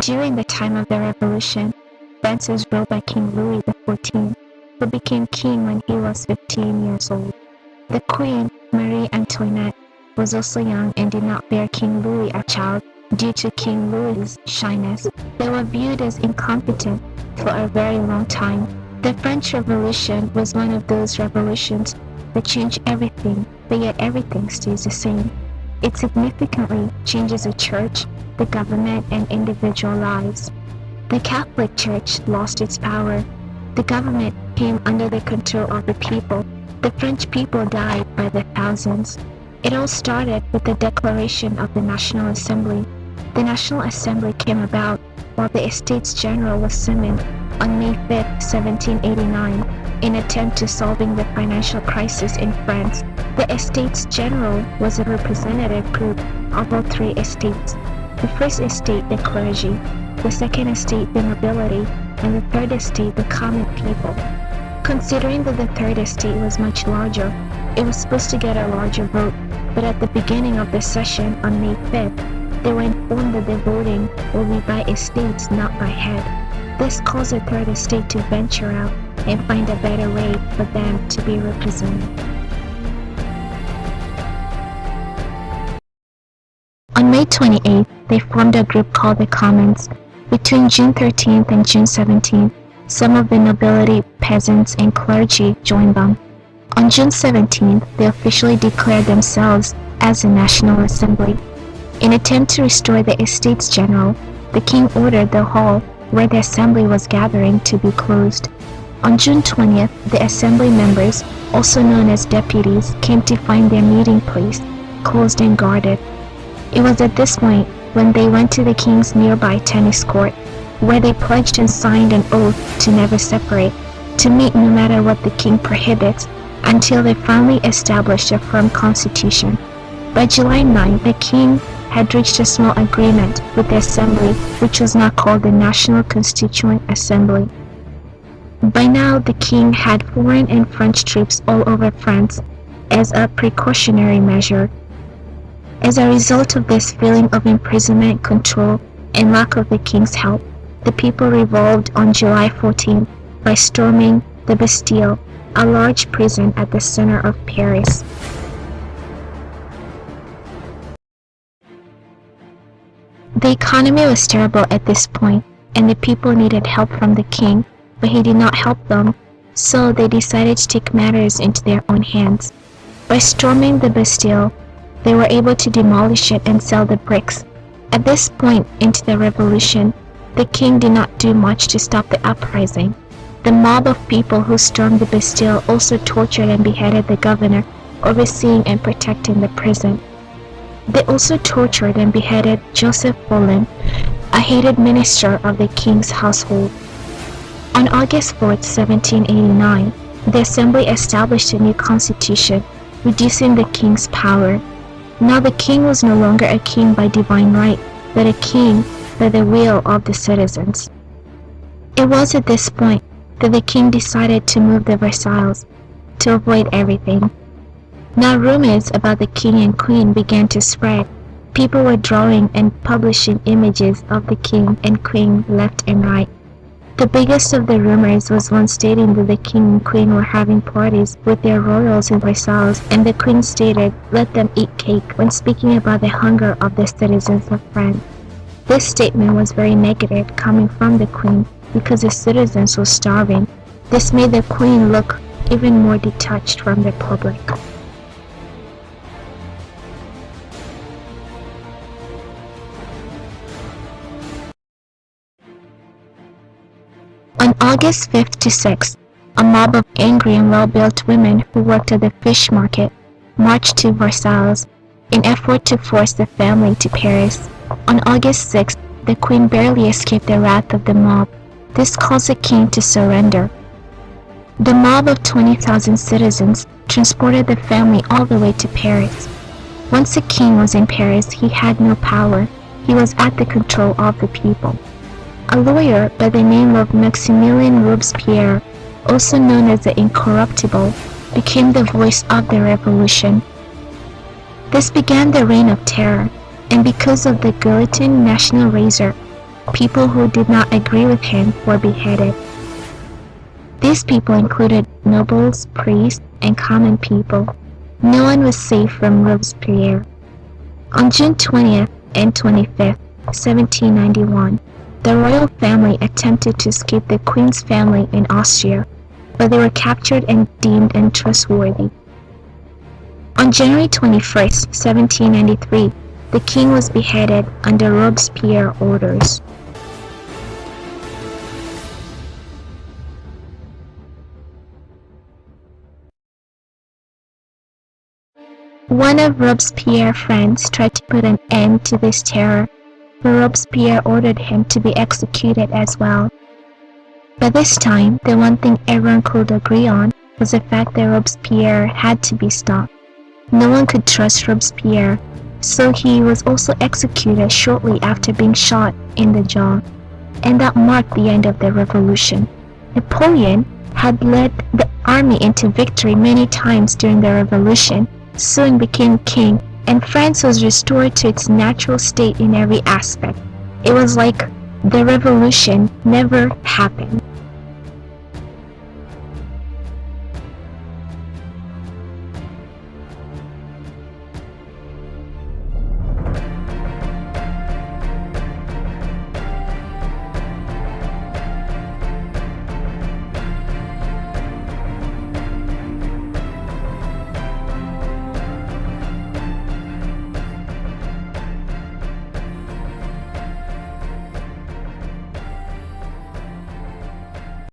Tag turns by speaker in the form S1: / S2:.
S1: During the time of the Revolution, France was ruled by King Louis XIV, who became king when he was 15 years old. The Queen, Marie Antoinette, was also young and did not bear King Louis a child due to King Louis's shyness. They were viewed as incompetent for a very long time. The French Revolution was one of those revolutions that change everything, but yet everything stays the same. It significantly changes the church, the government, and individual lives. The Catholic Church lost its power. The government came under the control of the people. The French people died by the thousands. It all started with the declaration of the National Assembly. The National Assembly came about while the Estates General was summoned on May 5, 1789, in attempt to solving the financial crisis in France. The Estates General was a representative group of all three estates. The first estate, the clergy, the second estate, the nobility, and the third estate, the common people. Considering that the third estate was much larger, it was supposed to get a larger vote, but at the beginning of the session on May 5th, they were informed that the voting will be by estates, not by head. This caused the third estate to venture out and find a better way for them to be represented. On May 28th, they formed a group called the Commons. Between June 13th and June 17th, some of the nobility, peasants, and clergy joined them. On June 17th, they officially declared themselves as the National Assembly. In an attempt to restore the Estates General, the king ordered the hall where the assembly was gathering to be closed. On June 20th, the assembly members, also known as deputies, came to find their meeting place closed and guarded. It was at this point when they went to the king's nearby tennis court, where they pledged and signed an oath to never separate, to meet no matter what the king prohibits, until they finally established a firm constitution. By July 9, the king had reached a small agreement with the assembly, which was now called the National Constituent Assembly. By now, the king had foreign and French troops all over France as a precautionary measure. As a result of this feeling of imprisonment, control, and lack of the king's help, the people revolted on July 14 by storming the Bastille, a large prison at the center of Paris. The economy was terrible at this point, and the people needed help from the king, but he did not help them, so they decided to take matters into their own hands. By storming the Bastille, they were able to demolish it and sell the bricks. At this point into the revolution, the king did not do much to stop the uprising. The mob of people who stormed the Bastille also tortured and beheaded the governor, overseeing and protecting the prison. They also tortured and beheaded Joseph Follin, a hated minister of the king's household. On August 4, 1789, the assembly established a new constitution, reducing the king's power. Now the king was no longer a king by divine right, but a king by the will of the citizens. It was at this point that the king decided to move to Versailles to avoid everything. Now rumors about the king and queen began to spread. People were drawing and publishing images of the king and queen left and right. The biggest of the rumors was one stating that the king and queen were having parties with their royals in Versailles, and the queen stated, "Let them eat cake," when speaking about the hunger of the citizens of France. This statement was very negative coming from the queen because the citizens were starving. This made the queen look even more detached from the public. On August 5th to 6th, a mob of angry and well-built women who worked at the fish market marched to Versailles in effort to force the family to Paris. On August 6th, the queen barely escaped the wrath of the mob. This caused the king to surrender. The mob of 20,000 citizens transported the family all the way to Paris. Once the king was in Paris, he had no power. He was at the control of the people. A lawyer by the name of Maximilien Robespierre, also known as the Incorruptible, became the voice of the revolution. This began the Reign of Terror, and because of the guillotine national razor, People who did not agree with him were beheaded. These people included nobles, priests, and common people. No one was safe from Robespierre. On June 20th and 25th, 1791, the royal family attempted to escape the Queen's family in Austria, but they were captured and deemed untrustworthy. On January 21st, 1793, the king was beheaded under Robespierre's orders. One of Robespierre's friends tried to put an end to this terror, but Robespierre ordered him to be executed as well. By this time, the one thing everyone could agree on was the fact that Robespierre had to be stopped. No one could trust Robespierre, so he was also executed shortly after being shot in the jaw, and that marked the end of the revolution. Napoleon had led the army into victory many times during the revolution, soon became king, and France was restored to its natural state in every aspect. It was like the revolution never happened.